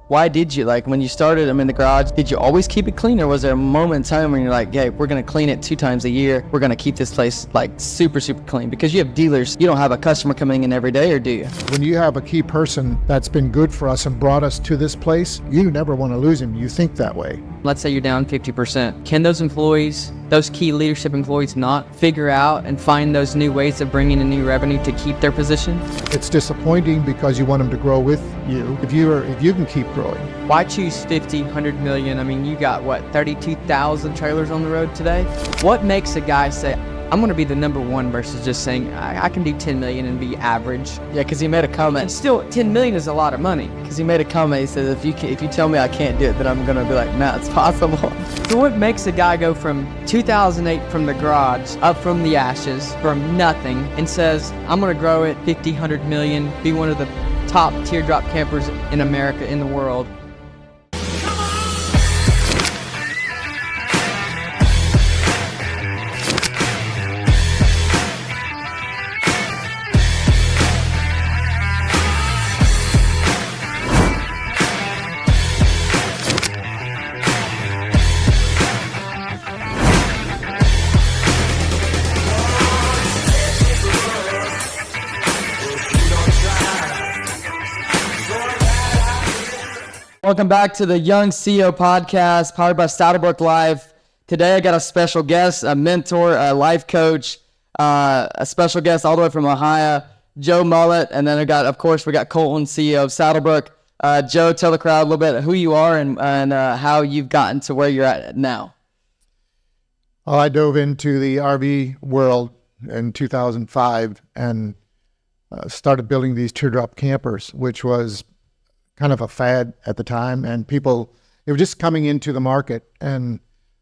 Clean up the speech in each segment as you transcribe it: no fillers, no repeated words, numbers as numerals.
Why did you, like, when you started them in the garage, did you always keep it clean, or was there a moment in time when you're like, hey, we're going to clean it 2 times a year. We're going to keep this place, like, super, super clean? Because you have dealers. You don't have a customer coming in every day, or do you? When you have a key person that's been good for us and brought us to this place, you never want to lose him. You think that way. Let's say you're down 50%. Can those employees, those key leadership employees, not figure out and find those new ways of bringing in new revenue to keep their position? It's disappointing because you want them to grow with you. If you can keep growing. Why choose 50, 100 million? I mean, you got, 32,000 trailers on the road today? What makes a guy say, I'm going to be the number one, versus just saying, I can do 10 million and be average? Yeah, because he made a comment. And still, 10 million is a lot of money. Because he made a comment. He said, if you tell me I can't do it, then I'm going to be like, nah, it's possible. So what makes a guy go from 2008 from the garage, up from the ashes, from nothing, and says, I'm going to grow it 50, 100 million, be one of the top teardrop campers in America, in the world? Welcome back to the Young CEO podcast, powered by Saddlebrook Life. Today I got a special guest, a mentor, a life coach, a special guest all the way from Ohio, Joe Mullet. And then we got Kolton, CEO of Saddlebrook. Joe, tell the crowd a little bit who you are and how you've gotten to where you're at now. Well, I dove into the RV world in 2005 and started building these teardrop campers, which was kind of a fad at the time, and they were just coming into the market. And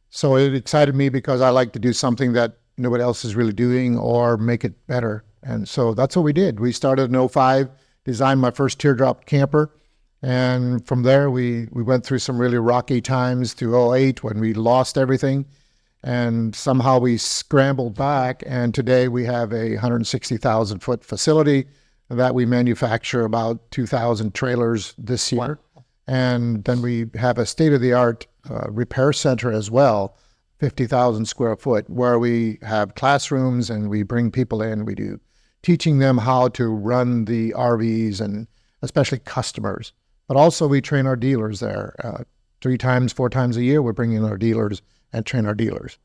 so it excited me because I like to do something that nobody else is really doing or make it better. And so that's what we did. We started in 05, designed my first teardrop camper. And from there, we went through some really rocky times through 08 when we lost everything. And somehow we scrambled back. And today we have a 160,000 foot facility that we manufacture about 2,000 trailers this year. Wow. And then we have a state-of-the-art repair center as well, 50,000 square foot, where we have classrooms and we bring people in. We do teaching them how to run the RVs, and especially customers. But also we train our dealers there. 4 times a year, we're bringing our dealers and train our dealers.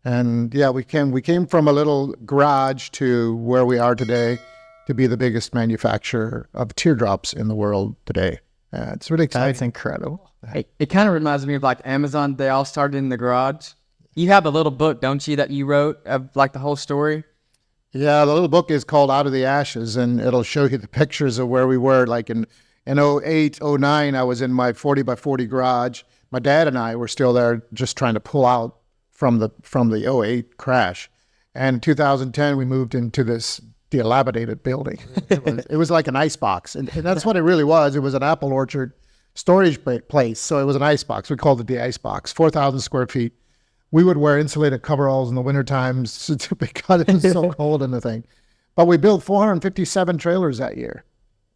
And yeah, we came from a little garage to where we are today, to be the biggest manufacturer of teardrops in the world today. It's really exciting. That's incredible. It kind of reminds me of like Amazon. They all started in the garage. You have a little book, don't you, that you wrote of like the whole story? Yeah, the little book is called Out of the Ashes, and it'll show you the pictures of where we were. Like in 08, 09, I was in my 40 by 40 garage. My dad and I were still there just trying to pull out from the 08 crash. And in 2010, we moved into this dilapidated building. It was like an ice box, and that's what it really was. It was an apple orchard storage place, so it was an ice box. We called it the ice box. 4,000 square feet. We would wear insulated coveralls in the winter times because it was so cold in the thing. But we built 457 trailers that year.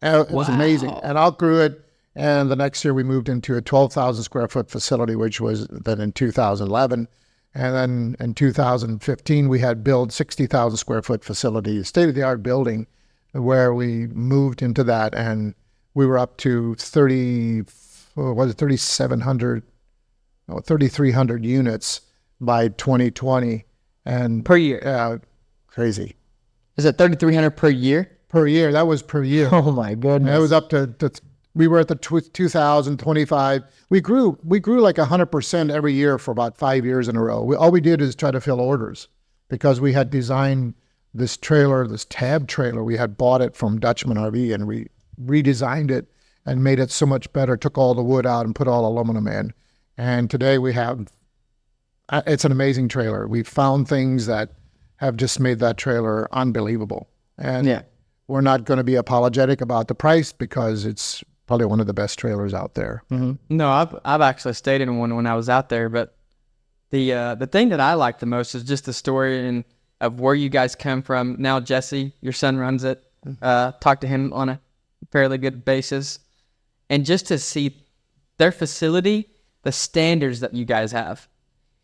It was amazing, and outgrew it. And the next year we moved into a 12,000 square foot facility, which was then in 2011. And then in 2015, we had built 60,000 square foot facility, state-of-the-art building, where we moved into that, and we were up to 3,300 units by 2020. And Per year? Yeah, crazy. Is it 3,300 per year? Per year, that was per year. Oh my goodness. And it was up to we were at the 2025. We grew like 100% every year for about 5 years in a row. All we did is try to fill orders because we had designed this trailer, this tab trailer. We had bought it from Dutchman RV and we redesigned it and made it so much better, took all the wood out and put all aluminum in. And today we have, it's an amazing trailer. We found things that have just made that trailer unbelievable. And yeah, we're not going to be apologetic about the price because it's probably one of the best trailers out there. Mm-hmm. No, I've actually stayed in one when I was out there, but the thing that I like the most is just the story of where you guys come from. Now Jesse, your son, runs it. Talk to him on a fairly good basis, and just to see their facility, the standards that you guys have.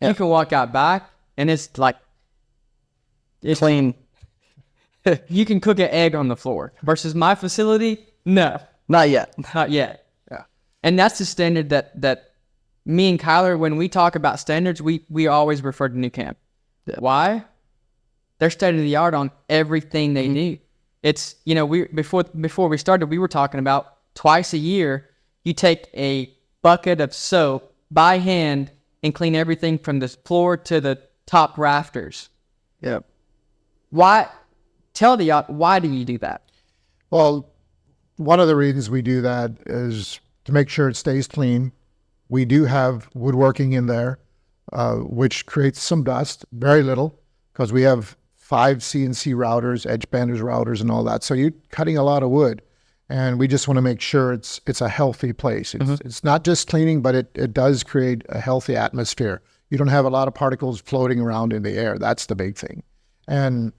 Yeah. You can walk out back and it's like, it's Clean. You can cook an egg on the floor versus my facility. No, Not yet. not yet. Yeah. And that's the standard that me and Kyler, when we talk about standards, we always refer to New Camp. Yeah. Why? They're state of the art on everything they do. It's, we before we started, we were talking about twice a year, you take a bucket of soap by hand and clean everything from the floor to the top rafters. Yep. Why? Tell the why do you do that? Well, one of the reasons we do that is to make sure it stays clean. We do have woodworking in there, which creates some dust, very little, because we have 5 CNC routers, edge banders routers, and all that. So you're cutting a lot of wood, and we just want to make sure it's a healthy place. It's not just cleaning, but it does create a healthy atmosphere. You don't have a lot of particles floating around in the air. That's the big thing. And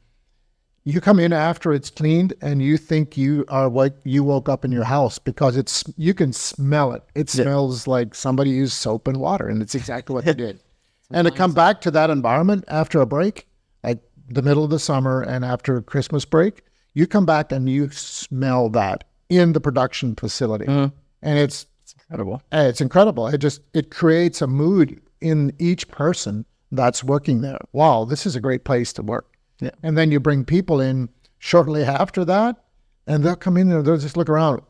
you come in after it's cleaned and you think you are like you woke up in your house because you can smell it. It smells like somebody used soap and water, and it's exactly what they did. And to come back to that environment after a break, like the middle of the summer and after Christmas break, you come back and you smell that in the production facility. And it's Incredible. it's incredible. It creates a mood in each person that's working there. Wow, this is a great place to work. Yeah. And then you bring people in shortly after that, and they'll come in and they'll just look around.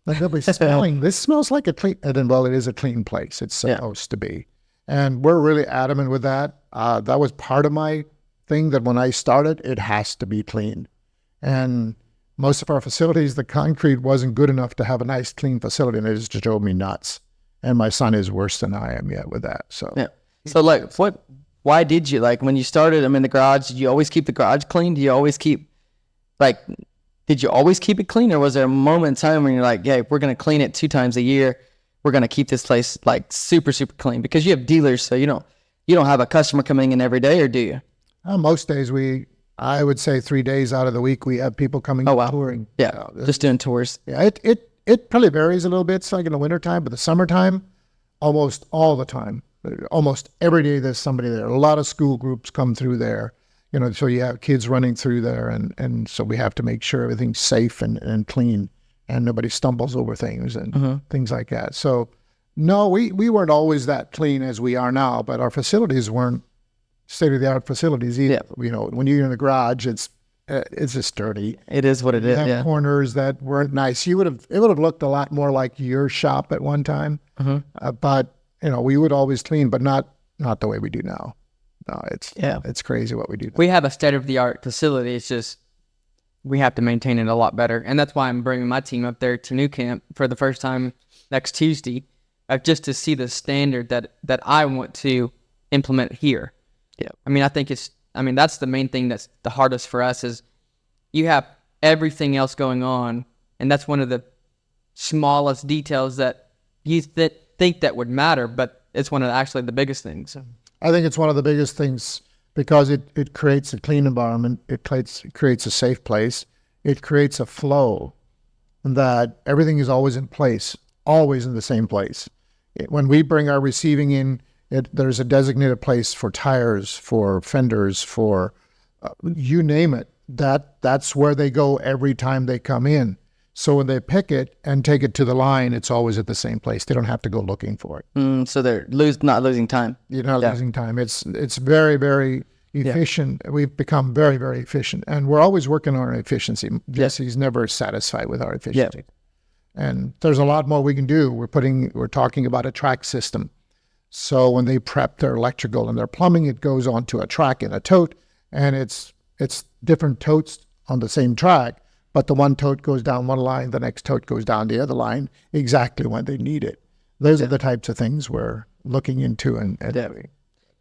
Like they'll be smelling, this smells like a clean, and then, well, it is a clean place. It's supposed to be. And we're really adamant with that. That was part of my thing, that when I started, it has to be clean. And most of our facilities, the concrete wasn't good enough to have a nice, clean facility, and it just drove me nuts. And my son is worse than I am yet with that. So Yeah. So like, why did you, like, when you started them in the garage, did you always keep the garage clean? Do you always keep, like, did you always keep it clean, or was there a moment in time when you're like, yeah, we're going to clean it 2 times a year. We're going to keep this place like super, super clean, because you have dealers. So you don't have a customer coming in every day, or do you? most days I would say 3 days out of the week, we have people coming touring. Yeah. Just doing tours. Yeah, it probably varies a little bit. It's like in the wintertime, but the summertime, almost all the time. Almost every day there's somebody there. A lot of school groups come through there, so you have kids running through there, and so we have to make sure everything's safe and clean, and nobody stumbles over things and things like that. So no, we weren't always that clean as we are now, but our facilities weren't state-of-the-art facilities either. Yeah. When you're in the garage, it's just dirty. It is what it is. You have Yeah. corners that weren't nice. It would have looked a lot more like your shop at one time, but we would always clean, but not the way we do now. No, it's crazy what we do now. We have a state-of-the-art facility. It's just we have to maintain it a lot better, and that's why I'm bringing my team up there to New Camp for the first time next Tuesday, just to see the standard that I want to implement here. Yeah. I think that's the main thing that's the hardest for us is you have everything else going on, and that's one of the smallest details that you think that would matter, but it's one of actually the biggest things. I think it's one of the biggest things because it creates a clean environment. It creates a safe place. It creates a flow that everything is always in place, always in the same place. When we bring our receiving in, there's a designated place for tires, for fenders, for you name it. That's where they go every time they come in. So when they pick it and take it to the line, it's always at the same place. They don't have to go looking for it. So they're not losing time. You're not losing time. It's very, very efficient. We've become very, very efficient, and we're always working on our efficiency. Jesse's never satisfied with our efficiency. And there's a lot more we can do. We're talking about a track system. So when they prep their electrical and their plumbing, it goes onto a track in a tote, and it's different totes on the same track, but the one tote goes down one line, the next tote goes down the other line, exactly when they need it. Those are the types of things we're looking into and doing.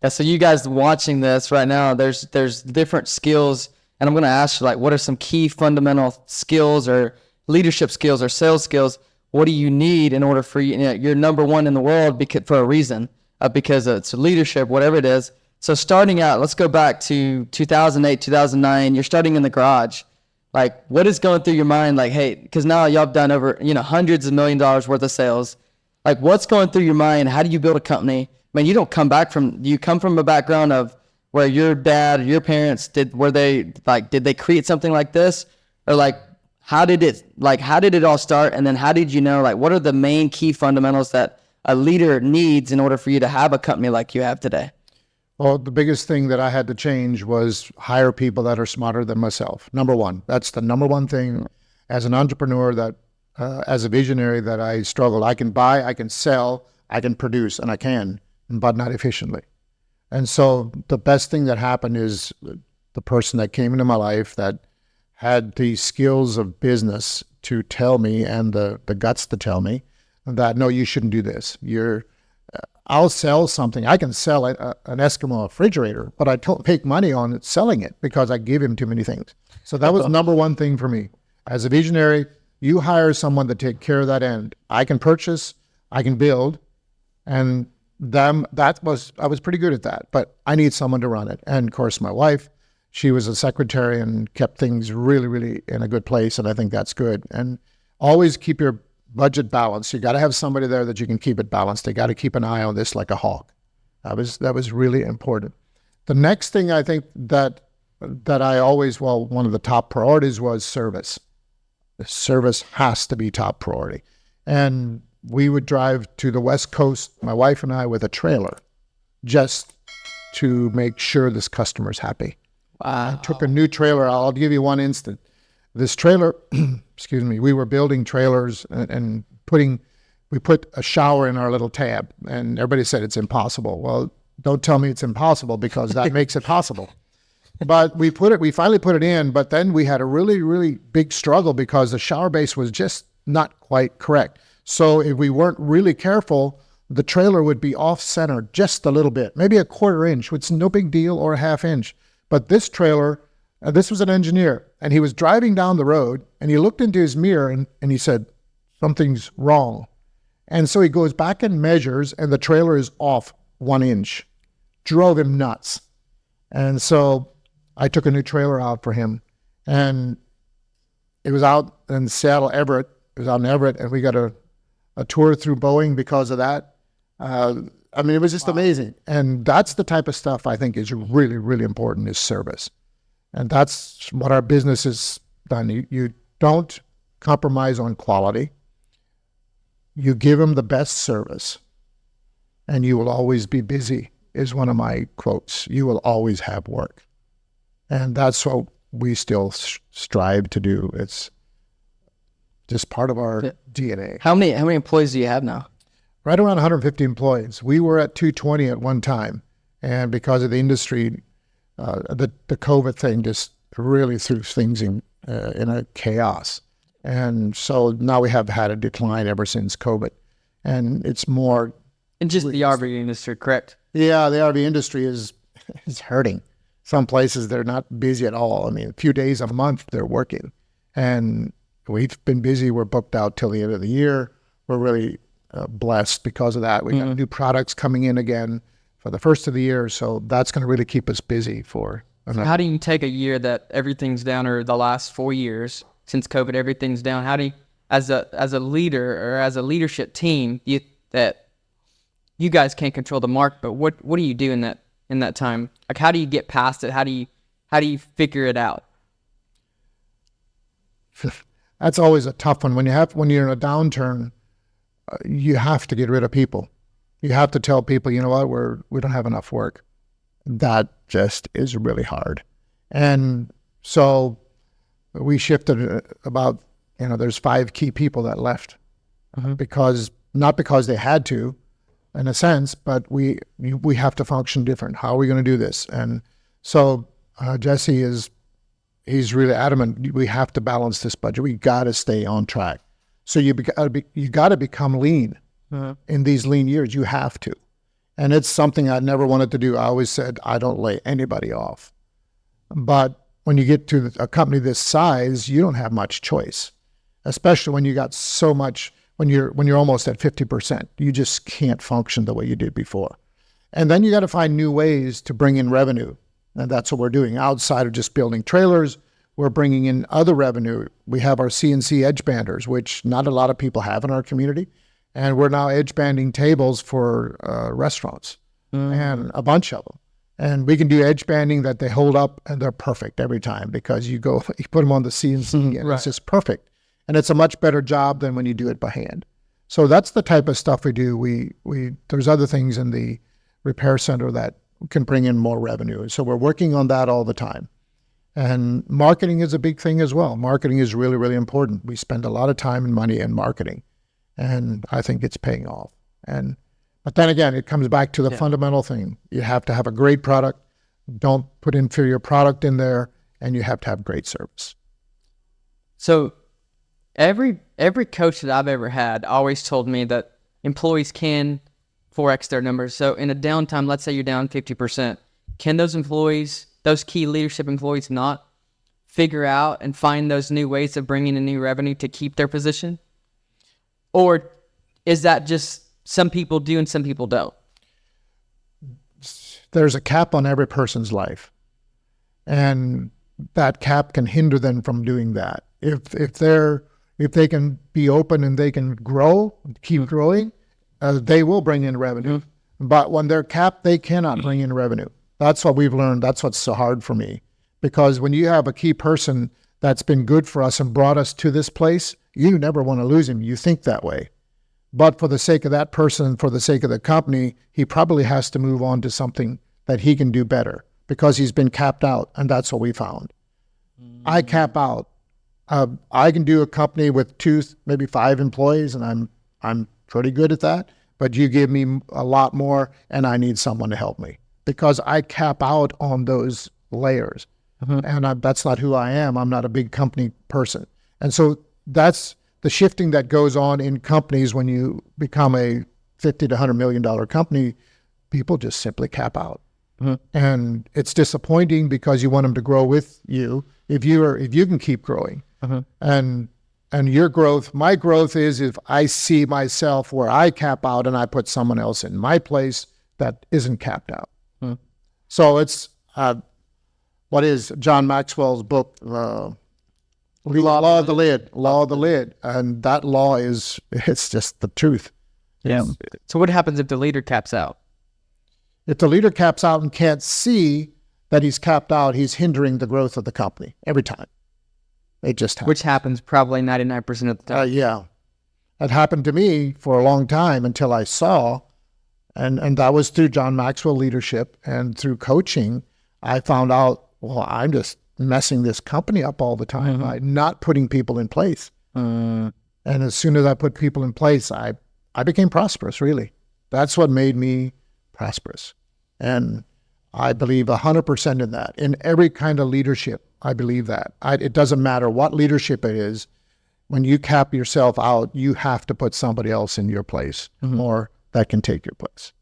Yeah, so you guys watching this right now, there's different skills, and I'm going to ask you, like, what are some key fundamental skills or leadership skills or sales skills? What do you need in order for you're number one in the world for a reason, because it's leadership, whatever it is. So starting out, let's go back to 2008, 2009. You're starting in the garage. Like, what is going through your mind? Like, hey, because now y'all have done over hundreds of $1 million worth of sales. Like, what's going through your mind? How do you build a company? I mean, you don't come back from, you come from a background of where your dad or your parents did they create something like this? Or like, how did it all start? And then how did you know, like, what are the main key fundamentals that a leader needs in order for you to have a company like you have today? Well, the biggest thing that I had to change was hire people that are smarter than myself. Number one, that's the number one thing as an entrepreneur that, as a visionary, that I struggled. I can buy, I can sell, I can produce, and I can, but not efficiently. And so the best thing that happened is the person that came into my life that had the skills of business to tell me and the guts to tell me that, no, you shouldn't do this. I'll sell something. I can sell an Eskimo refrigerator, but I don't make money on it selling it because I give him too many things. So that was number one thing for me. As a visionary, you hire someone to take care of that end. I can purchase, I can build, and I was pretty good at that, but I need someone to run it. And of course, my wife, she was a secretary and kept things really, really in a good place, and I think that's good. And always keep your budget balanced. You got to have somebody there that you can keep it balanced. They got to keep an eye on this like a hawk. That was really important. The next thing I think that I always, one of the top priorities was service. The service has to be top priority. And we would drive to the West Coast, my wife and I, with a trailer just to make sure this customer's happy. Wow. I took a new trailer. I'll give you one instant. This trailer, excuse me, we were building trailers and we put a shower in our little tab, and everybody said it's impossible. Well, don't tell me it's impossible, because that makes it possible. But we finally put it in, but then we had a really, really big struggle because the shower base was just not quite correct. So if we weren't really careful, the trailer would be off center just a little bit, maybe a 1/4 inch, which is no big deal, or a 1/2 inch. But this trailer, this was an engineer, and he was driving down the road, and he looked into his mirror and he said, something's wrong. And so he goes back and measures, and the trailer is off 1 inch. Drove him nuts. And so I took a new trailer out for him, and it was out in Seattle, Everett. It was out in Everett, and we got a tour through Boeing because of that. I mean, it was just amazing. And that's the type of stuff I think is really, really important, is service. And that's what our business has done. You don't compromise on quality. You give them the best service, and you will always be busy, is one of my quotes. You will always have work. And that's what we still strive to do. It's just part of our DNA. How many employees do you have now? Right around 150 employees. We were at 220 at one time. And because of the industry, the COVID thing just really threw things in a chaos. And so now we have had a decline ever since COVID. And it's more... And just the RV industry, correct? Yeah, the RV industry is hurting. Some places they're not busy at all. I mean, a few days a month they're working. And we've been busy. We're booked out till the end of the year. We're really blessed because of that. We got new products coming in again for the first of the year. So that's going to really keep us busy for... How do you take a year that everything's down, or the last 4 years since COVID, everything's down? How do you, as a leader or as a leadership team, that you guys can't control the market, but what do you do in that time? Like, how do you get past it? How do you figure it out? That's always a tough one. When you're in a downturn, you have to get rid of people. You have to tell people, you know what, we don't have enough work. That just is really hard. And so we shifted about, there's 5 key people that left not because they had to, in a sense, but we have to function different. How are we going to do this? And so Jesse he's really adamant. We have to balance this budget. We got to stay on track. So you got to become lean in these lean years. You have to. And it's something I never wanted to do. I always said, I don't lay anybody off. But when you get to a company this size, you don't have much choice, especially when you got so much, when you're almost at 50%. You just can't function the way you did before. And then you got to find new ways to bring in revenue. And that's what we're doing. Outside of just building trailers, we're bringing in other revenue. We have our CNC edge banders, which not a lot of people have in our community. And we're now edge banding tables for restaurants and a bunch of them. And we can do edge banding that they hold up and they're perfect every time because you put them on the CNC and it's just perfect. And it's a much better job than when you do it by hand. So that's the type of stuff we do. There's other things in the repair center that can bring in more revenue. So we're working on that all the time. And marketing is a big thing as well. Marketing is really, really important. We spend a lot of time and money in marketing, and I think it's paying off. But then again, it comes back to the fundamental thing. You have to have a great product. Don't put inferior product in there, and you have to have great service. So every coach that I've ever had always told me that employees can 4x their numbers. So in a downtime, let's say you're down 50%, can those employees, those key leadership employees, not figure out and find those new ways of bringing in new revenue to keep their position? Or is that just some people do and some people don't? There's a cap on every person's life, and that cap can hinder them from doing that. If they can be open and they can grow, keep growing, they will bring in revenue. But when they're capped, they cannot bring in revenue. That's what we've learned. That's what's so hard for me. Because when you have a key person that's been good for us and brought us to this place, you never want to lose him. You think that way. But for the sake of that person, for the sake of the company, he probably has to move on to something that he can do better because he's been capped out. And that's what we found. I cap out. I can do a company with 2, maybe 5 employees, and I'm pretty good at that. But you give me a lot more, and I need someone to help me because I cap out on those layers. And that's not who I am. I'm not a big company person. And so that's the shifting that goes on in companies when you become a $50 to $100 million company. People just simply cap out. And it's disappointing because you want them to grow with you if you can keep growing. And your growth, my growth is if I see myself where I cap out and I put someone else in my place that isn't capped out. So it's what is John Maxwell's book, Law of the Lid. And that law it's just the truth. Yeah. So what happens if the leader caps out? If the leader caps out and can't see that he's capped out, he's hindering the growth of the company every time. It just happens. Which happens probably 99% of the time. Yeah. It happened to me for a long time until I saw, and that was through John Maxwell leadership and through coaching, I found out, well, I'm just messing this company up all the time by not putting people in place. And as soon as I put people in place, I became prosperous, really. That's what made me prosperous. And I believe 100% in that. In every kind of leadership, I believe that. It doesn't matter what leadership it is. When you cap yourself out, you have to put somebody else in your place or that can take your place.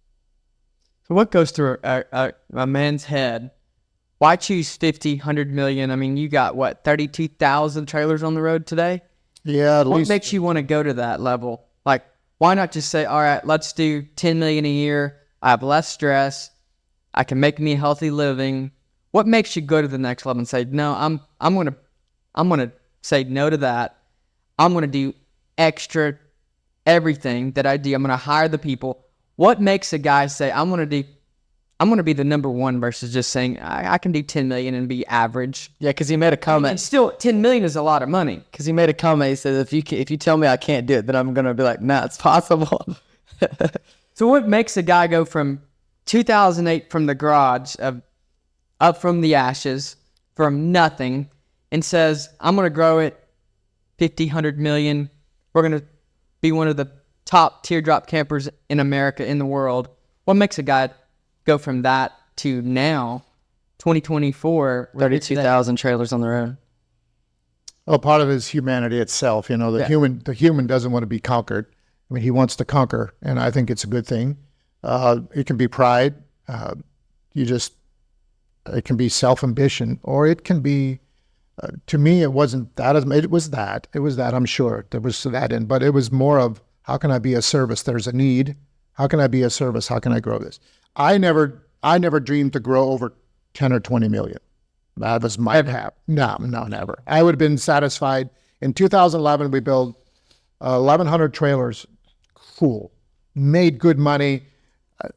So what goes through a man's head? Why choose 50, 100 million? I mean, you got, 32,000 trailers on the road today? Yeah, at what least. What makes you want to go to that level? Like, why not just say, all right, let's do 10 million a year. I have less stress. I can make me a healthy living. What makes you go to the next level and say, no, I'm gonna say no to that. I'm gonna do extra everything that I do. I'm gonna hire the people. What makes a guy say, I'm gonna be the number one versus just saying I can do 10 million and be average? Yeah, because he made a comment. And still, 10 million is a lot of money. Because he made a comment. He said, if you tell me I can't do it, then I'm gonna be like, nah, it's possible. So what makes a guy go from 2008 from the garage up from the ashes, from nothing, and says, I'm going to grow it 50, 100 million. We're going to be one of the top teardrop campers in America, in the world. What makes a guy go from that to now, 2024, 32,000 trailers on the road? Well, part of it is humanity itself. The human doesn't want to be conquered. I mean, he wants to conquer, and I think it's a good thing. It can be pride. It can be self-ambition, or it can be, to me, it wasn't that. It was that, I'm sure. There was that in, but it was more of, how can I be a service? There's a need. How can I be a service? How can I grow this? I never dreamed to grow over 10 or 20 million. That was my cap. No, never. I would have been satisfied. In 2011, we built 1,100 trailers, cool. Made good money.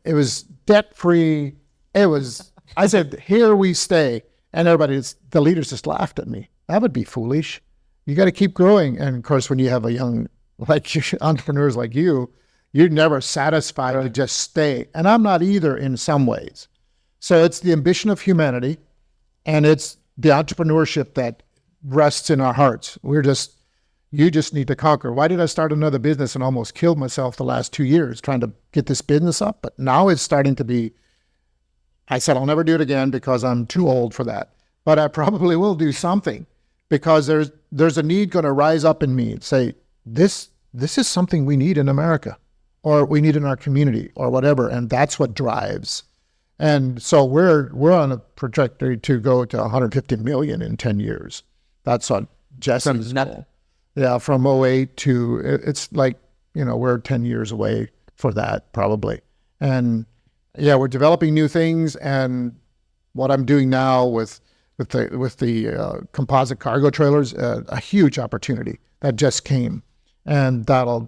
It was debt-free. I said, here we stay. And the leaders just laughed at me. That would be foolish. You got to keep growing. And of course, when you have a young, entrepreneurs like you're never satisfied to just stay. And I'm not either in some ways. So it's the ambition of humanity, and it's the entrepreneurship that rests in our hearts. You just need to conquer. Why did I start another business and almost killed myself the last 2 years trying to get this business up? But now it's starting to be, I said, I'll never do it again because I'm too old for that. But I probably will do something, because there's a need going to rise up in me and say, this is something we need in America, or we need in our community, or whatever. And that's what drives. And so we're on a trajectory to go to 150 million in 10 years. That's what Jesse's goal. Yeah, from '08 to, it's like, we're 10 years away for that probably. And yeah, we're developing new things. And what I'm doing now with the composite cargo trailers, a huge opportunity that just came, and that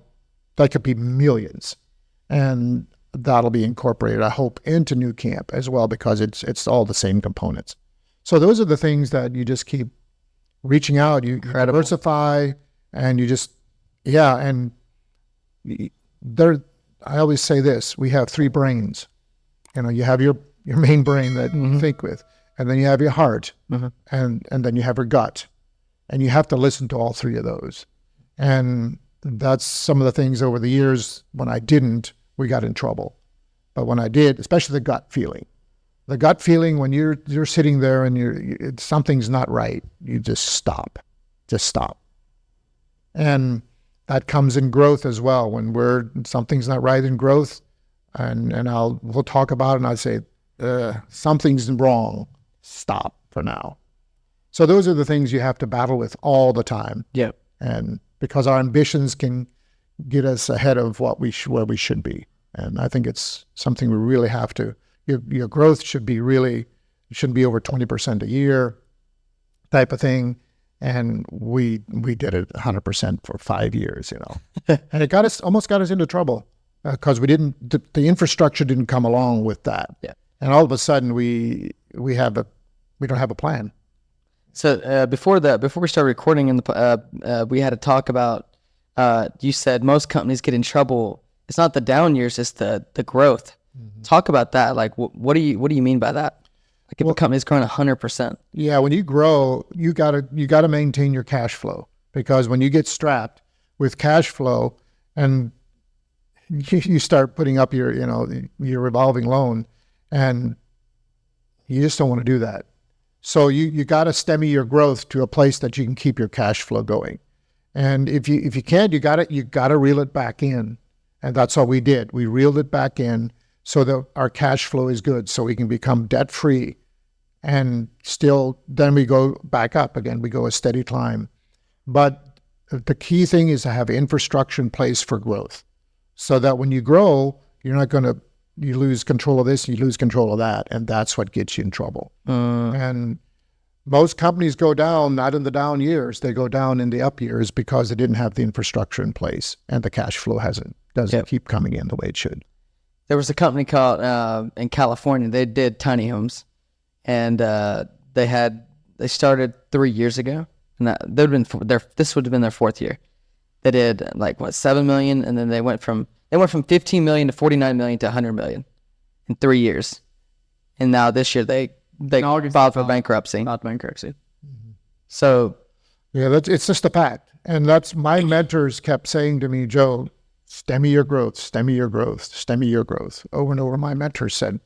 could be millions, and that'll be incorporated, I hope, into New Camp as well, because it's all the same components. So those are the things that you just keep reaching out. You diversify, and you just, and I always say this: we have 3 brains. You have your main brain that you think with, and then you have your heart, and then you have your gut, and you have to listen to all 3 of those. And that's some of the things over the years. When I didn't, we got in trouble. But when I did, especially the gut feeling when you're sitting there and something's not right, you just stop. And that comes in growth as well. When something's not right in growth, and we'll talk about it, and I say, something's wrong, stop for now. So those are the things you have to battle with all the time. Yeah. And because our ambitions can get us ahead of where we should be. And I think it's something we really have to, your growth shouldn't be over 20% a year type of thing. And we did it 100% for 5 years, and it almost got us into trouble, because the infrastructure didn't come along with that. Yeah. And all of a sudden we don't have a plan. So before we started recording, we had a talk about, you said most companies get in trouble. It's not the down years, it's the growth. Mm-hmm. Talk about that. Like, what do you mean by that? Like, if a company's growing 100%. Yeah, when you grow, you gotta maintain your cash flow, because when you get strapped with cash flow and you start putting up your revolving loan, and you just don't want to do that. So you got to stemmy your growth to a place that you can keep your cash flow going. And if you can't, you got to reel it back in. And that's what we did. We reeled it back in so that our cash flow is good, so we can become debt free. And still, then we go back up again. We go a steady climb. But the key thing is to have infrastructure in place for growth, so that when you grow, you're not going to, you lose control of this, you lose control of that, and that's what gets you in trouble. And most companies go down, not in the down years, they go down in the up years, because they didn't have the infrastructure in place, and the cash flow doesn't keep coming in the way it should. There was a company called in California. They did tiny homes, and they started 3 years ago, and this would have been their 4th year. They did 7 million, and then they went from 15 million to 49 million to 100 million in 3 years. And now this year they filed for bankruptcy. Filed bankruptcy. Mm-hmm. So yeah, it's just a pact. And that's, my mentors kept saying to me, Joe, stemmy your growth, stemmy your growth, stemmy your growth. Over and over, my mentors said.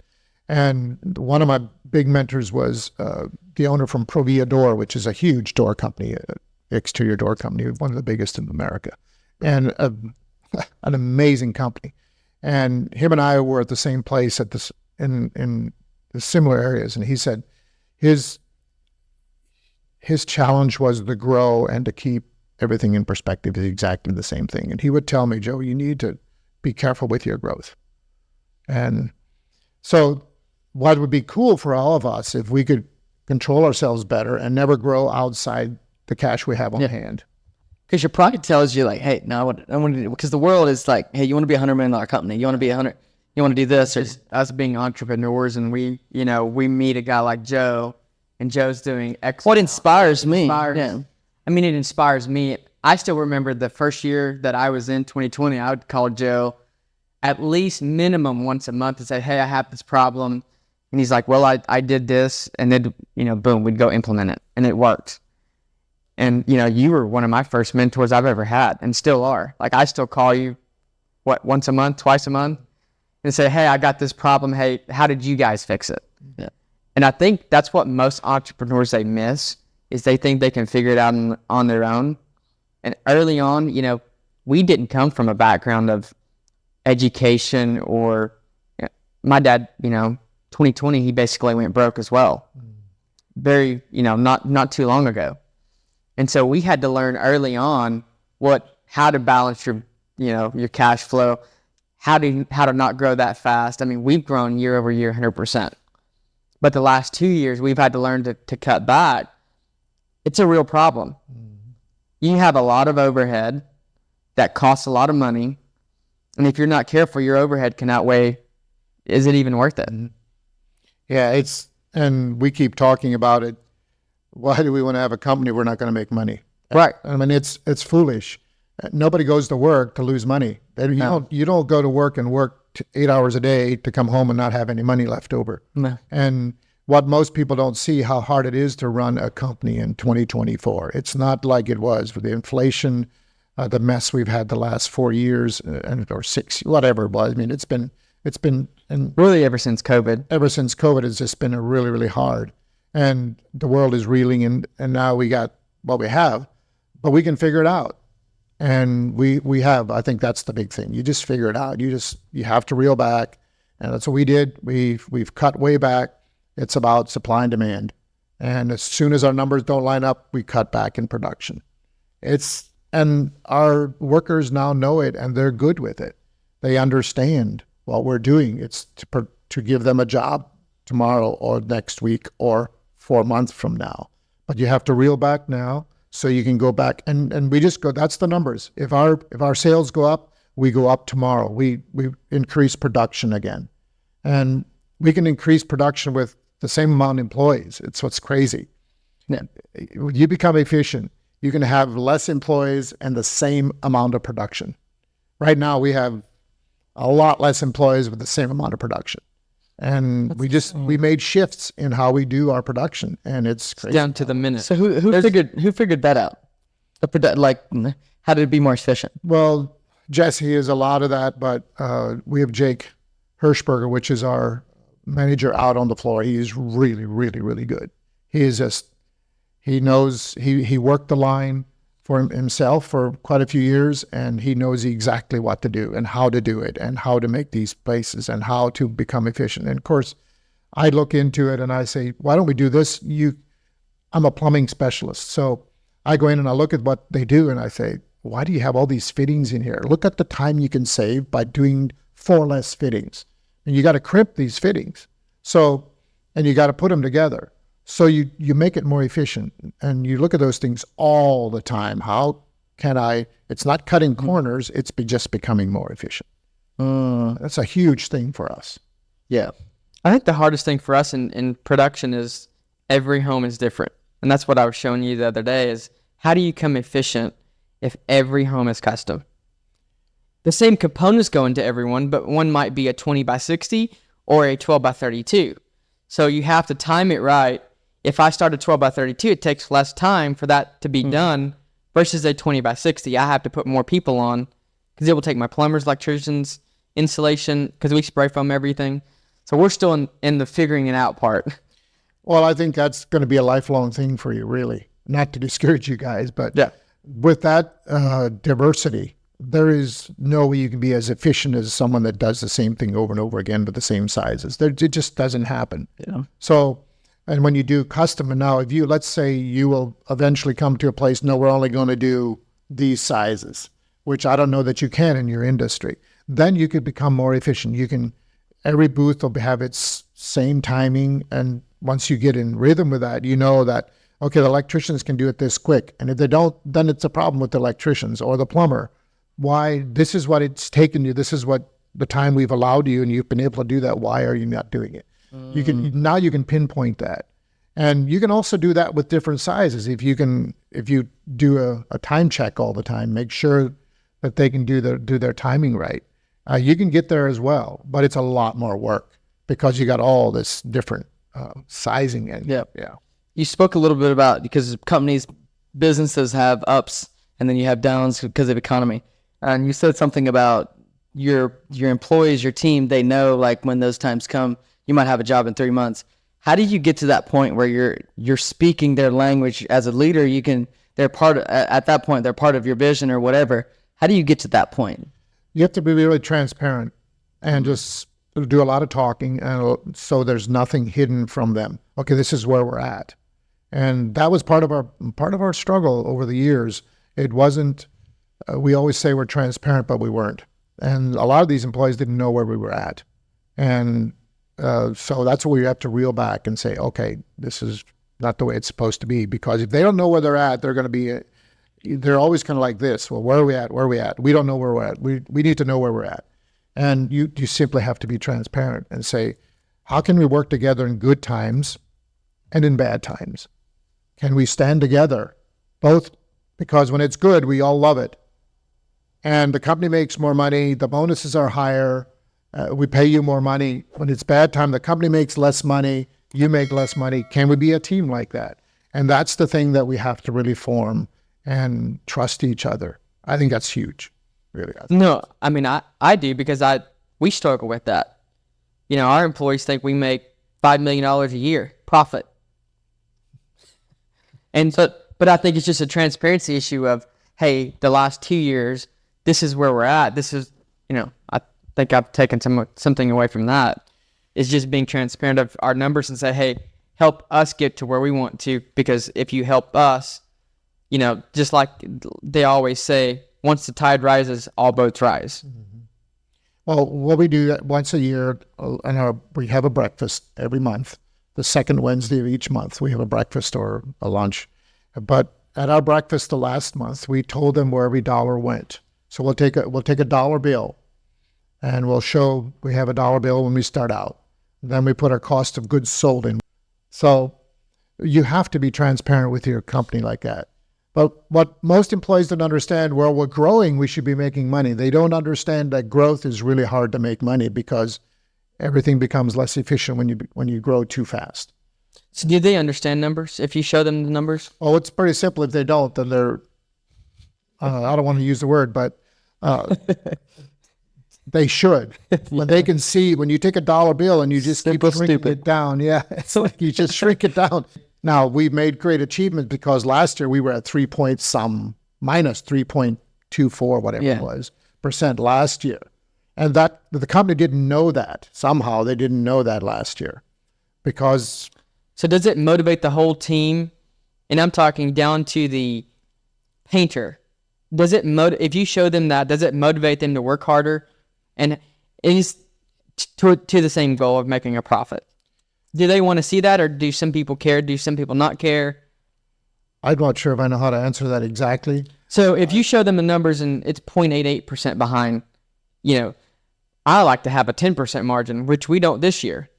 And one of my big mentors was the owner from Provia Door, which is a huge door company, exterior door company, one of the biggest in America, and an amazing company. And him and I were at the same place in the similar areas. And he said his challenge was to grow and to keep everything in perspective is exactly the same thing. And he would tell me, Joe, you need to be careful with your growth. And so what would be cool for all of us if we could control ourselves better and never grow outside the cash we have on hand. Because your pride tells you like, hey, no, I want to do, because the world is like, hey, you want to be $100 million company. You want to be you want to do this. Or, Us being entrepreneurs, and we meet a guy like Joe, and Joe's doing X. what inspires me? Yeah. I mean, it inspires me. I still remember the first year that I was in 2020, I would call Joe at least minimum once a month and say, hey, I have this problem. And he's like, well, I did this, and then, boom, we'd go implement it, and it worked. And, you were one of my first mentors I've ever had, and still are. Like, I still call you, once a month, twice a month, and say, hey, I got this problem. Hey, how did you guys fix it? Yeah. And I think that's what most entrepreneurs, they miss, is they think they can figure it out on their own. And early on, we didn't come from a background of education or, my dad, 2020, he basically went broke as well. Very, not too long ago. And so we had to learn early on how to balance your cash flow, how to not grow that fast. I mean, we've grown year over year 100%. But the last 2 years, we've had to learn to cut back. It's a real problem. You have a lot of overhead that costs a lot of money. And if you're not careful, your overhead can outweigh, is it even worth it? Yeah, and we keep talking about it. Why do we want to have a company we're not going to make money? Right. I mean, it's foolish. Nobody goes to work to lose money. You don't go to work and work 8 hours a day to come home and not have any money left over. No. And what most people don't see, how hard it is to run a company in 2024. It's not like it was with the inflation, the mess we've had the last 4 years or 6, whatever it was. I mean, it's been and Really ever since COVID. Ever since COVID, it's just been really, really hard. And the world is reeling, and now we got what we have, but we can figure it out. And we have. I think that's the big thing. You just figure it out. You have to reel back, and that's what we did. We've cut way back. It's about supply and demand, and as soon as our numbers don't line up, we cut back in production. And our workers now know it, and they're good with it. They understand what we're doing. It's to give them a job tomorrow or next week or 4 months from now. But you have to reel back now so you can go back and we just go, that's the numbers. If our sales go up, we go up tomorrow. We increase production again. And we can increase production with the same amount of employees. It's what's crazy. Yeah. You become efficient. You can have less employees and the same amount of production. Right now we have a lot less employees with the same amount of production. And we made shifts in how we do our production, and it's crazy. Down to the minute. So who figured that out? How to be more efficient? Well, Jesse is a lot of that, but we have Jake Hirschberger, which is our manager out on the floor. He is really, really, really good. He knows, he worked the line for himself for quite a few years, and he knows exactly what to do and how to do it and how to make these places and how to become efficient. And of course, I look into it and I say, why don't we do this? I'm a plumbing specialist. So I go in and I look at what they do and I say, why do you have all these fittings in here? Look at the time you can save by doing 4 less fittings. And you got to crimp these fittings. And you got to put them together. So you make it more efficient, and you look at those things all the time. How can it's not cutting corners, it's just becoming more efficient. That's a huge thing for us. Yeah. I think the hardest thing for us in production is every home is different. And that's what I was showing you the other day is how do you become efficient if every home is custom? The same components go into everyone, but one might be a 20 by 60 or a 12 by 32. So you have to time it right. If I start a 12 by 32, it takes less time for that to be done versus a 20 by 60. I have to put more people on because it will take my plumbers, electricians, insulation, because we spray foam everything. So we're still in the figuring it out part. Well, I think that's going to be a lifelong thing for you, really. Not to discourage you guys, but yeah. With that diversity, there is no way you can be as efficient as someone that does the same thing over and over again with the same sizes. It just doesn't happen. Yeah. So, and when you do custom, and now let's say you will eventually come to a place, no, we're only going to do these sizes, which I don't know that you can in your industry. Then you could become more efficient. Every booth will have its same timing. And once you get in rhythm with that, you know that, okay, the electricians can do it this quick. And if they don't, then it's a problem with the electricians or the plumber. Why? This is what it's taken you. This is what the time we've allowed you, and you've been able to do that. Why are you not doing it? You can pinpoint that. And you can also do that with different sizes. If you do a time check all the time, make sure that they can do their timing right. You can get there as well, but it's a lot more work because you got all this different sizing. And Yeah. yeah. You spoke a little bit about, because businesses have ups and then you have downs because of economy. And you said something about your employees, your team, they know like when those times come, you might have a job in 3 months. How do you get to that point where you're speaking their language as a leader? At that point, they're part of your vision or whatever. How do you get to that point? You have to be really transparent and just do a lot of talking, and so there's nothing hidden from them. Okay, this is where we're at. And that was part of our struggle over the years. It wasn't, we always say we're transparent, but we weren't. And a lot of these employees didn't know where we were at. And so that's where you have to reel back and say, okay, this is not the way it's supposed to be. Because if they don't know where they're at, they're always kind of like this. Well, where are we at? Where are we at? We don't know where we're at. We need to know where we're at. And you simply have to be transparent and say, how can we work together in good times and in bad times? Can we stand together? Both, because when it's good, we all love it. And the company makes more money, the bonuses are higher, we pay you more money. When it's bad time, the company makes less money, you make less money. Can we be a team like that? And that's the thing that we have to really form and trust each other. I think that's huge, really. No, I mean, I do, because we struggle with that. You know, our employees think we make $5 million a year profit. And but I think it's just a transparency issue of, hey, the last 2 years, this is where we're at. This is, I think I've taken something away from that. It's just being transparent of our numbers and say, hey, help us get to where we want to, because if you help us, just like they always say, once the tide rises, all boats rise. Mm-hmm. Well, what we do once a year, we have a breakfast every month. The second Wednesday of each month, we have a breakfast or a lunch. But at our breakfast the last month, we told them where every dollar went. So we'll take a dollar bill, and we'll show we have a dollar bill when we start out. Then we put our cost of goods sold in. So you have to be transparent with your company like that. But what most employees don't understand, well, we're growing, we should be making money. They don't understand that growth is really hard to make money because everything becomes less efficient when you grow too fast. So do they understand numbers if you show them the numbers? Oh, it's pretty simple. If they don't, then they're, I don't want to use the word, but they should. When they can see, when you take a dollar bill and you just keep shrinking it down, yeah, it's like you just shrink it down. Now, we've made great achievements because last year we were at minus 3.24, whatever it was, % last year. And that the company didn't know that. Somehow they didn't know that last year because... So does it motivate the whole team? And I'm talking down to the painter. Does it if you show them that, does it motivate them to work harder? And is to the same goal of making a profit? Do they want to see that, or do some people care? Do some people not care? I'm not sure if I know how to answer that exactly. So if you show them the numbers and it's 0.88% behind, I like to have a 10% margin, which we don't this year.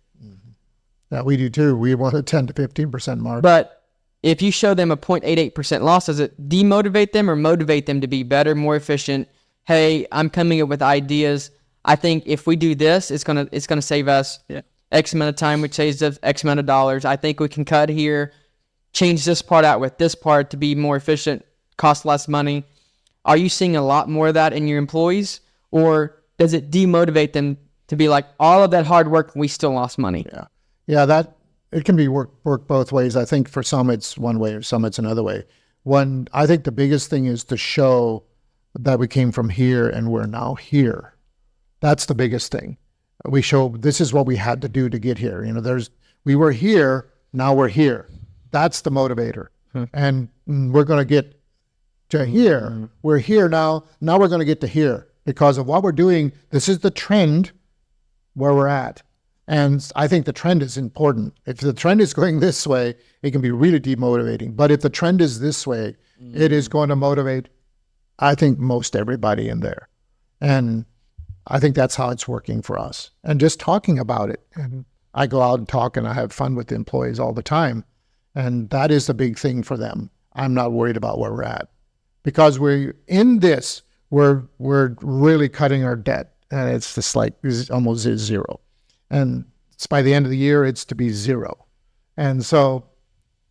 Yeah, we do too. We want a 10 to 15% margin. But if you show them a 0.88% loss, does it demotivate them or motivate them to be better, more efficient? Hey, I'm coming up with ideas. I think if we do this, it's gonna save us X amount of time, which saves us X amount of dollars. I think we can cut here, change this part out with this part to be more efficient, cost less money. Are you seeing a lot more of that in your employees, or does it demotivate them to be like, all of that hard work, we still lost money? Yeah, that it can be work both ways. I think for some it's one way, or some it's another way. I think the biggest thing is to show that we came from here and we're now here. That's the biggest thing. We show this is what we had to do to get here. We were here, now we're here. That's the motivator. And we're going to get to here. We're here now. Now we're going to get to here because of what we're doing. This is the trend where we're at. And I think the trend is important. If the trend is going this way, it can be really demotivating. But if the trend is this way, it is going to motivate, I think, most everybody in there. And I think that's how it's working for us. And just talking about it. And I go out and talk and I have fun with the employees all the time. And that is the big thing for them. I'm not worried about where we're at. Because we're in this, we're really cutting our debt. And it's just like it's almost zero. And it's by the end of the year, it's to be zero. And so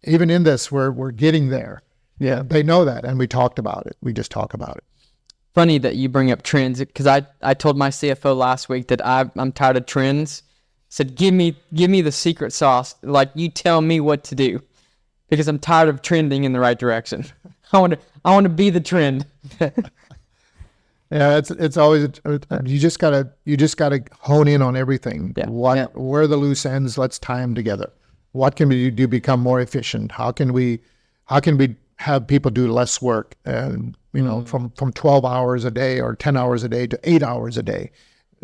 even in this, we're getting there. Yeah. They know that. And we talked about it. We just talk about it. Funny that you bring up trends, because I told my CFO last week that I'm tired of trends. Said, give me the secret sauce. Like, you tell me what to do, because I'm tired of trending in the right direction. I want to be the trend. Yeah, it's always you just gotta hone in on everything. Yeah. Where are the loose ends? Let's tie them together. What can we do to become more efficient? How can we have people do less work? And from 12 hours a day or 10 hours a day to 8 hours a day,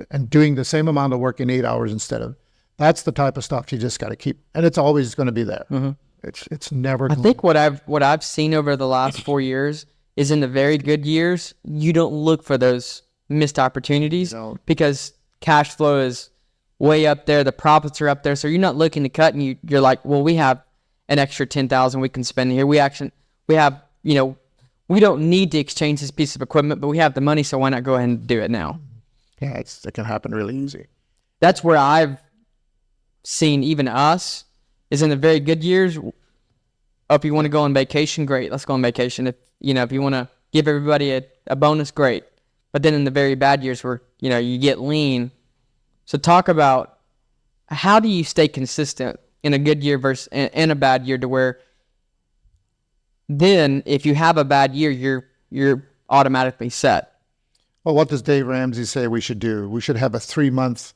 and doing the same amount of work in 8 hours instead of. That's the type of stuff you just got to keep, and it's always going to be there. Mm-hmm. It's never. I think what I've seen over the last 4 years is, in the very good years, you don't look for those missed opportunities because cash flow is way up there, the profits are up there, so you're not looking to cut, and you're like, well, we have an extra $10,000 we can spend here. We have we don't need to exchange this piece of equipment, but we have the money, so why not go ahead and do it now? Yeah, it can happen really easy. That's where I've seen even us is in the very good years. If you want to go on vacation, great, let's go on vacation. If you want to give everybody a bonus, great. But then in the very bad years where you get lean. So talk about how do you stay consistent in a good year versus in a bad year, to where then if you have a bad year, you're automatically set. Well, what does Dave Ramsey say we should do? We should have a 3-month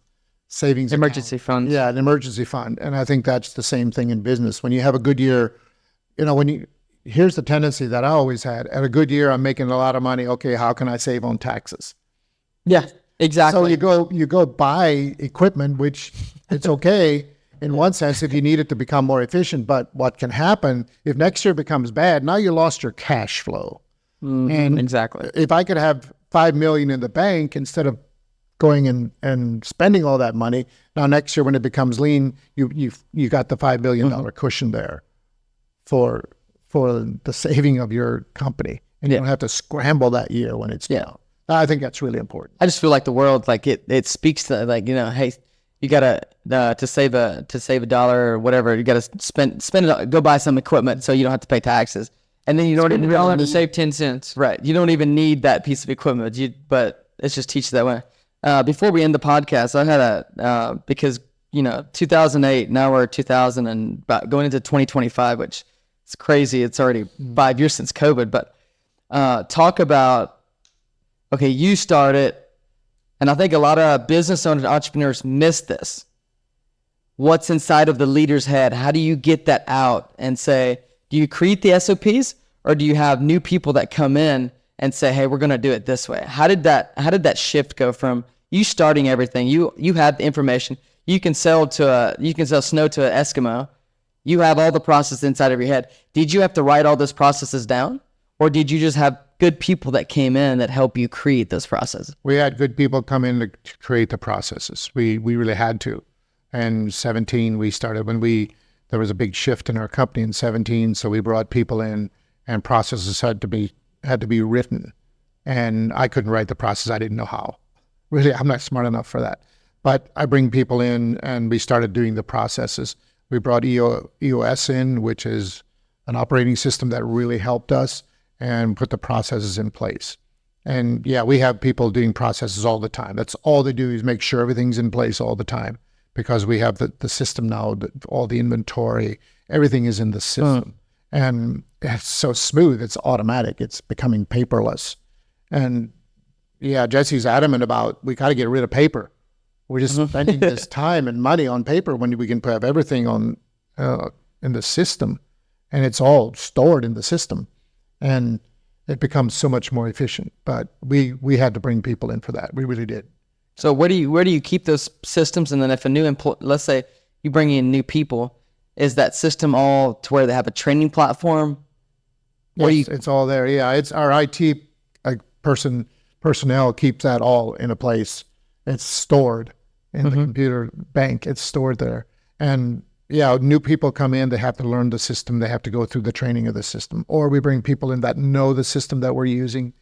savings Emergency fund. Yeah, an emergency fund. And I think that's the same thing in business. When you have a good year, here's the tendency that I always had. At a good year, I'm making a lot of money. Okay, how can I save on taxes? Yeah, exactly. So you go buy equipment, which it's okay in one sense if you need it to become more efficient. But what can happen if next year becomes bad? Now you lost your cash flow. Mm-hmm, and exactly. If I could have $5 million in the bank instead of going and spending all that money, now next year when it becomes lean, you got the $5 million cushion there for the saving of your company, and you don't have to scramble that year when it's down. I think that's really important. I just feel like the world, like it speaks to, like, hey, you gotta to save a dollar or whatever, you gotta spend it, go buy some equipment so you don't have to pay taxes, and then you don't even have to save 10 cents. Right, you don't even need that piece of equipment. But it's just teach that way. Before we end the podcast, I had because 2008, now we're 2000 and about going into 2025, which is crazy. It's already 5 years since COVID. But talk about, okay, you started, and I think a lot of business owners, entrepreneurs miss this. What's inside of the leader's head? How do you get that out and say, do you create the SOPs, or do you have new people that come in and say, hey, we're going to do it this way? How did that shift go from you starting everything? You had the information. You can sell snow to an Eskimo. You have all the process inside of your head. Did you have to write all those processes down, or did you just have good people that came in that help you create those processes? We had good people come in to create the processes. We really had to. And 17, we started there was a big shift in our company in 17, so we brought people in, and processes had to be written. And I couldn't write the process. I didn't know how. Really, I'm not smart enough for that. But I bring people in, and we started doing the processes. We brought EOS in, which is an operating system that really helped us, and put the processes in place. And yeah, we have people doing processes all the time. That's all they do, is make sure everything's in place all the time, because we have the system now, all the inventory, everything is in the system. And it's so smooth, it's automatic, it's becoming paperless. And yeah, Jesse's adamant about, we got to get rid of paper. We're just spending this time and money on paper when we can have everything on in the system, and it's all stored in the system, and it becomes so much more efficient. But we had to bring people in for that. We really did. So where do you keep those systems? And then if a new let's say you bring in new people, is that system all to where they have a training platform? Yes, it's all there. Yeah, it's our IT personnel keeps that all in a place. It's stored in the computer bank. It's stored there. And yeah, new people come in, they have to learn the system. They have to go through the training of the system. Or we bring people in that know the system that we're using,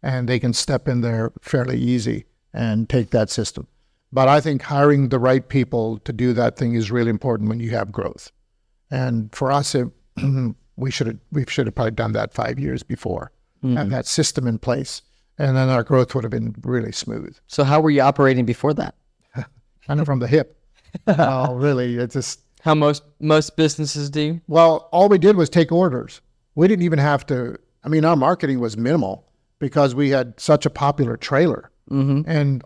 and they can step in there fairly easy and take that system. But I think hiring the right people to do that thing is really important when you have growth. And for us, we should have probably done that 5 years before, have that system in place, and then our growth would have been really smooth. So how were you operating before that? Kind of from the hip. Oh, really? It's just How most businesses do. well, all we did was take orders. We didn't even have to. I mean, our marketing was minimal because we had such a popular trailer, and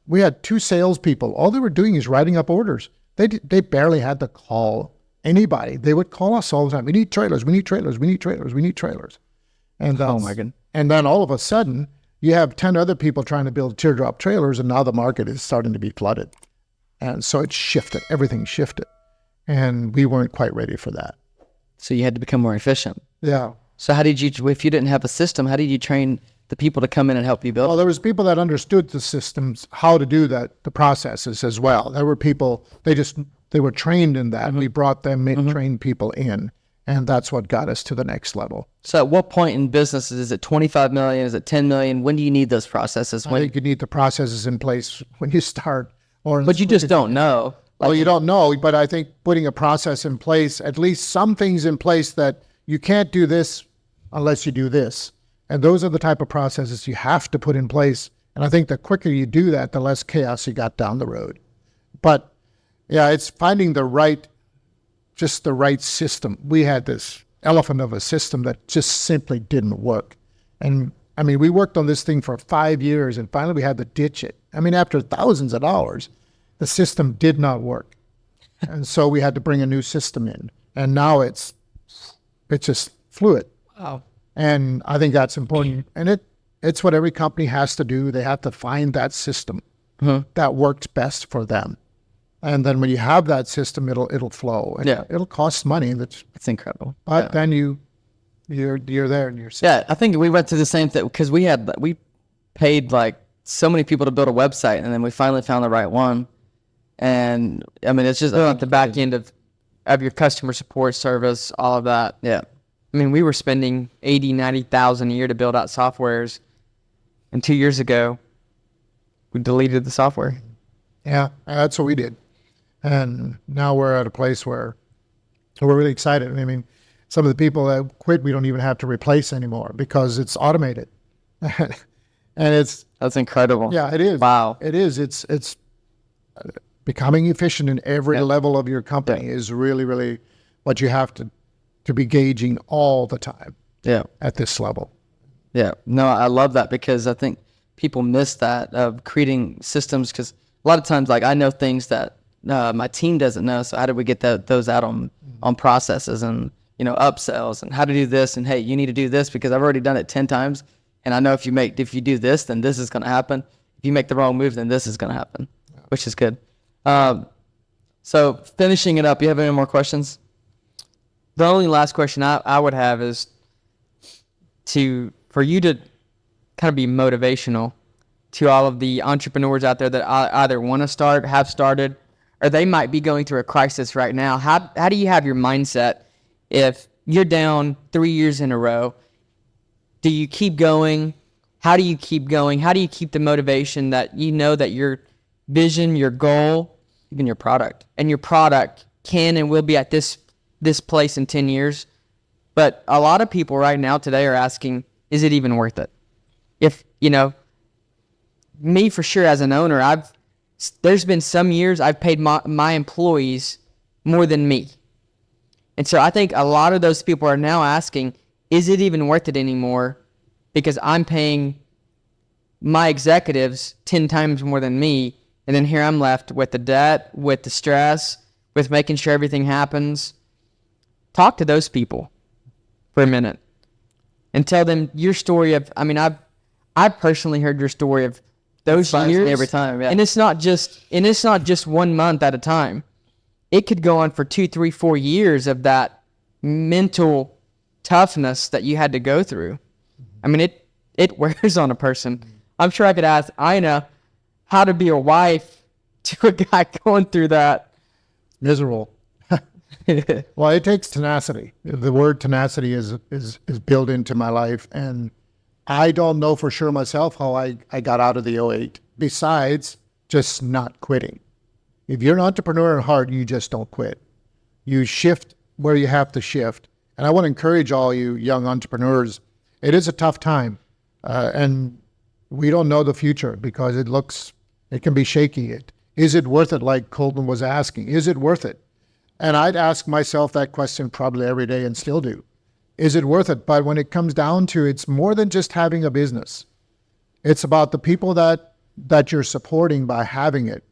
we had 2 salespeople. All they were doing is writing up orders. They barely had to call anybody. They would call us all the time. We need trailers. We need trailers. We need trailers. We need trailers. And Oh my goodness. And then all of a sudden, you have 10 other people trying to build teardrop trailers, and now the market is starting to be flooded. And so it shifted. Everything shifted. And we weren't quite ready for that. So you had to become more efficient. Yeah. So how did you, if you didn't have a system, how did you train the people to come in and help you build? Well, there was people that understood the systems, how to do that, the processes as well. There were people, they were trained in that. We brought them, trained people in, and that's what got us to the next level. So at what point in business is it 25 million? Is it 10 million? When do you need those processes? I think you need the processes in place when you start. But you just don't know. Well, you don't know, but I think putting a process in place, at least some things in place that you can't do this unless you do this. And those are the type of processes you have to put in place. And I think the quicker you do that, the less chaos you got down the road. But yeah, it's finding the right system. We had this elephant of a system that just simply didn't work. And I mean, we worked on this thing for 5 years, and finally we had to ditch it. I mean, after thousands of hours, the system did not work. And so we had to bring a new system in. And now it's just fluid. Wow. And I think that's important. And it's what every company has to do. They have to find that system that works best for them. And then when you have that system, it'll flow. And it'll cost money. It's incredible. But then you're there and you're set. Yeah, I think we went through the same thing because we paid like so many people to build a website, and then we finally found the right one. And I mean, it's just At the back end of your customer support service, all of that. Yeah. I mean, we were spending $80,000-$90,000 a year to build out softwares, and 2 years ago, we deleted the software. Yeah, that's what we did. And now we're at a place where we're really excited. I mean, some of the people that quit, we don't even have to replace anymore because it's automated. And That's incredible. yeah, it is. Wow. It is. It's becoming efficient in every level of your company is really, really what you have to be gauging all the time. Yeah. At this level. Yeah. No, I love that because I think people miss that of creating systems because a lot of times, like I know things that my team doesn't know. So how do we get those out on processes and, upsells and how to do this? And hey, you need to do this because I've already done it 10 times. And I know if you do this, then this is going to happen. If you make the wrong move, then this is going to happen, which is good. So finishing it up, you have any more questions? The only last question I would have is for you to kind of be motivational to all of the entrepreneurs out there that either want to start, have started, or they might be going through a crisis right now. How do you have your mindset if you're down 3 years in a row? Do you keep going? How do you keep going? How do you keep the motivation that you know that your vision, your goal, even your product can and will be at this place in 10 years? But a lot of people right now today are asking, is it even worth it? If, me for sure as an owner, there's been some years I've paid my employees more than me. And so I think a lot of those people are now asking, is it even worth it anymore? Because I'm paying my executives 10 times more than me. And then here I'm left with the debt, with the stress, with making sure everything happens. Talk to those people for a minute and tell them your story of, I've personally heard your story of those Inspires me years every time, yeah. And it's not just 1 month at a time. It could go on for 2, 3, 4 years of that mental toughness that you had to go through. I mean, it wears on a person. I'm sure I could ask Ina how to be a wife to a guy going through that. Miserable. Well, it takes tenacity. The word tenacity is built into my life, and I don't know for sure myself how I got out of the '08, besides just not quitting. If you're an entrepreneur at heart, you just don't quit. You shift where you have to shift. And I want to encourage all you young entrepreneurs. It is a tough time, and we don't know the future because it can be shaky. Is it worth it, like Kolton was asking? Is it worth it? And I'd ask myself that question probably every day and still do. Is it worth it? But when it comes down to it's more than just having a business. It's about the people that you're supporting by having it.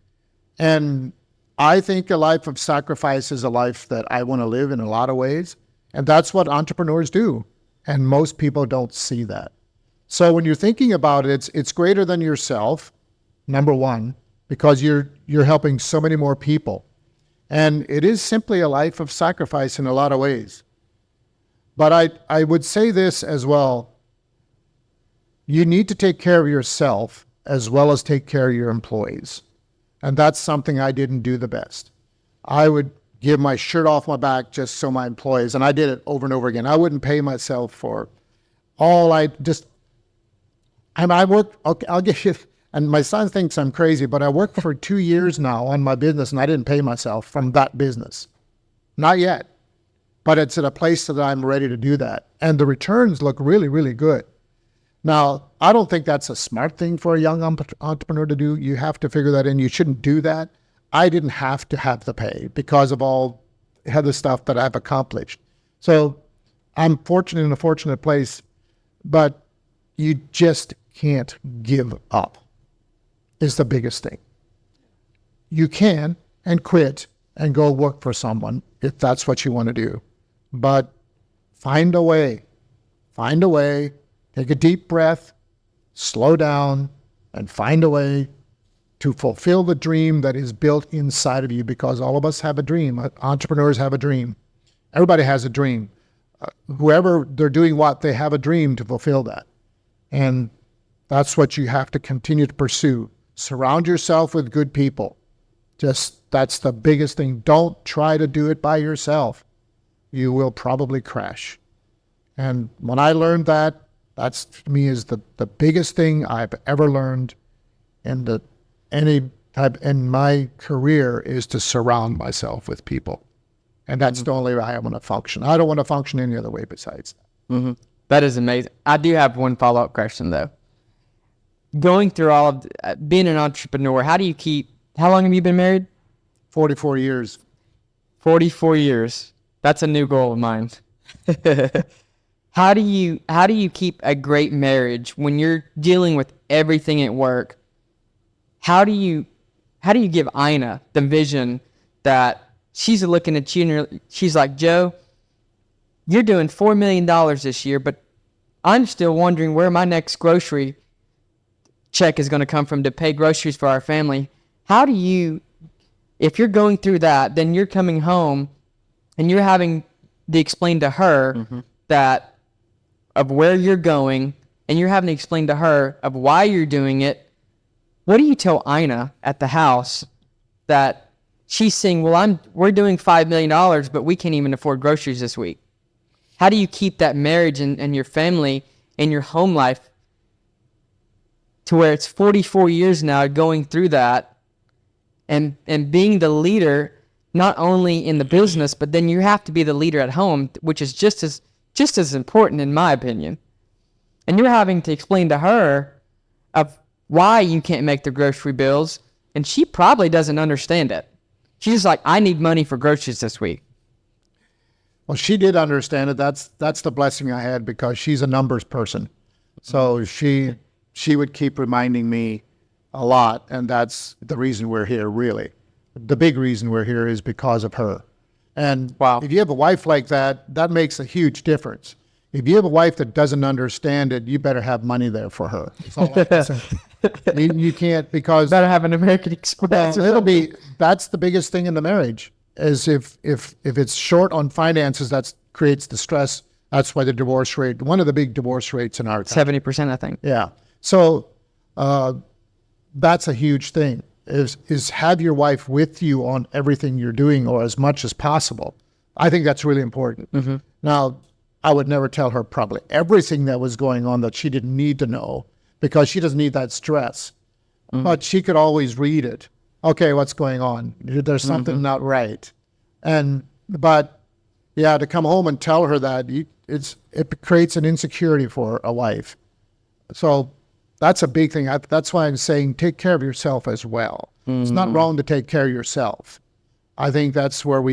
And I think a life of sacrifice is a life that I want to live in a lot of ways. And that's what entrepreneurs do. And most people don't see that. So when you're thinking about it, it's greater than yourself, number one, because you're helping so many more people. And it is simply a life of sacrifice in a lot of ways. But I would say this as well. You need to take care of yourself as well as take care of your employees. And that's something I didn't do the best. I would give my shirt off my back just so my employees, and I did it over and over again. I wouldn't pay myself for all I work, okay, I'll give you, and my son thinks I'm crazy, but I worked for 2 years now on my business and I didn't pay myself from that business. Not yet, but it's at a place that I'm ready to do that. And the returns look really, really good. Now, I don't think that's a smart thing for a young entrepreneur to do. You have to figure that in. You shouldn't do that. I didn't have to have the pay because of all the other stuff that I've accomplished. So I'm fortunate in a fortunate place, but you just can't give up is the biggest thing. You can and quit and go work for someone if that's what you want to do. But find a way, take a deep breath, slow down, and find a way to fulfill the dream that is built inside of you, because all of us have a dream. Entrepreneurs have a dream. Everybody has a dream. Whoever they're doing what, they have a dream to fulfill that. And that's what you have to continue to pursue. Surround yourself with good people. That's the biggest thing. Don't try to do it by yourself. You will probably crash. And when I learned that, that's to me is the biggest thing I've ever learned in my career, is to surround myself with people. And that's the only way I want to function. I don't want to function any other way besides that. Mm-hmm. That is amazing. I do have one follow-up question though. Going through all of being an entrepreneur, how long have you been married? 44 years. 44 years. That's a new goal of mine. How do you keep a great marriage when you're dealing with everything at work? How do you give Ina the vision that she's looking at you and she's like, Joe, you're doing $4 million this year, but I'm still wondering where my next grocery check is going to come from to pay groceries for our family. How do you, if you're going through that, then you're coming home and you're having to explain to her that of where you're going, and you're having to explain to her of why you're doing it. What do you tell Ina at the house that she's saying, well, we're doing $5 million, but we can't even afford groceries this week? How do you keep that marriage and your family and your home life to where it's 44 years now going through that and being the leader, not only in the business, but then you have to be the leader at home, which is just as important in my opinion. And you're having to explain to her of why you can't make the grocery bills, and she probably doesn't understand it. She's just like, I need money for groceries this week. Well, she did understand it. That's the blessing I had, because she's a numbers person. So she would keep reminding me a lot, and that's the reason we're here, really. The big reason we're here is because of her. And Wow. If you have a wife like that, that makes a huge difference. if you have a wife that doesn't understand it, you better have money there for her. That's all I can say. You can't, because Better have an American Express. that's the biggest thing in the marriage, is if it's short on finances, that creates the stress. That's why the divorce rate, one of the big divorce rates in our country. 70%, I think. Yeah. So that's a huge thing, is have your wife with you on everything you're doing, or as much as possible. I think that's really important. Mm-hmm. Now, I would never tell her probably everything that was going on that she didn't need to know, because she doesn't need that stress. Mm-hmm. But she could always read it. Okay, what's going on? There's something not right. But yeah, to come home and tell her that, it creates an insecurity for a wife. So that's a big thing. That's why I'm saying take care of yourself as well. Mm-hmm. It's not wrong to take care of yourself. I think that's where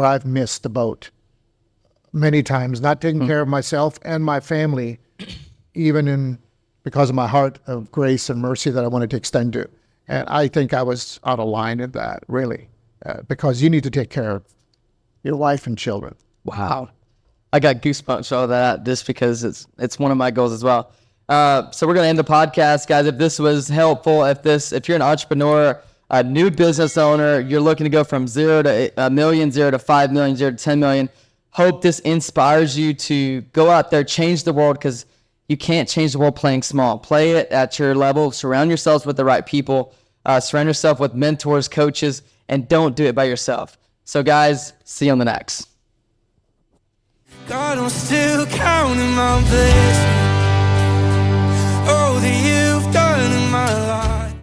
I've missed the boat many times, not taking care of myself and my family, even because of my heart of grace and mercy that I wanted to extend to. And I think I was out of line in that, really, because you need to take care of your wife and children. Wow. I got goosebumps all that, just because it's one of my goals as well. So we're going to end the podcast, guys. If this was helpful, if you're an entrepreneur, a new business owner, you're looking to go from 0 to $1 million, 0 to 5 million, 0 to 10 million, hope this inspires you to go out there, change the world, because you can't change the world playing small. Play it at your level. Surround yourselves with the right people. Surround yourself with mentors, coaches, and don't do it by yourself. So, guys, see you on the next. God, I'm still counting my blessings.